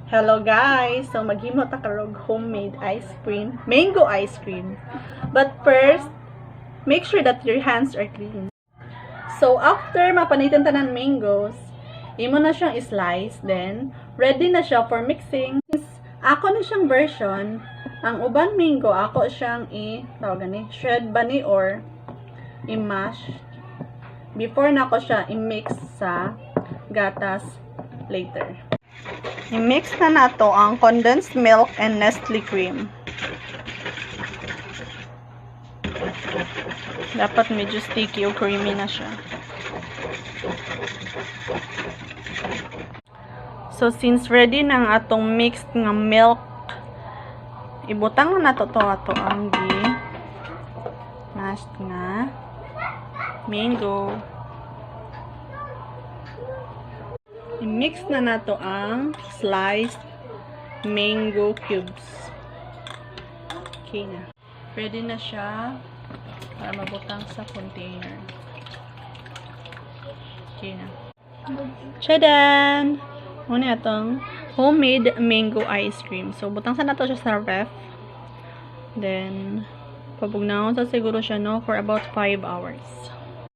Hello guys! So maghimo ta karog homemade ice cream, mango ice cream. But first, make sure that your hands are clean. So after mapanitan ta ng mangoes, imo na siyang slice, then ready na siya for mixing. Ako na siyang version, ang uban mango ako siyang shred ba ni or i-mash before na ako siya i-mix sa gatas later. I-mix na nato ang condensed milk and Nestle cream. Dapat medyo sticky o creamy na siya. So, since ready na ang atong mixed nga milk, ibutang na nato ato ang mashed nga mango. I-mix na nato ang sliced mango cubes. Okay na. Ready na siya para mabutang sa container. Okay na. Tchadan! Una itong homemade mango ice cream. So, butang sa nato siya sa ref. Then, pabugnaon sa siguro siya, no, for about 5 hours.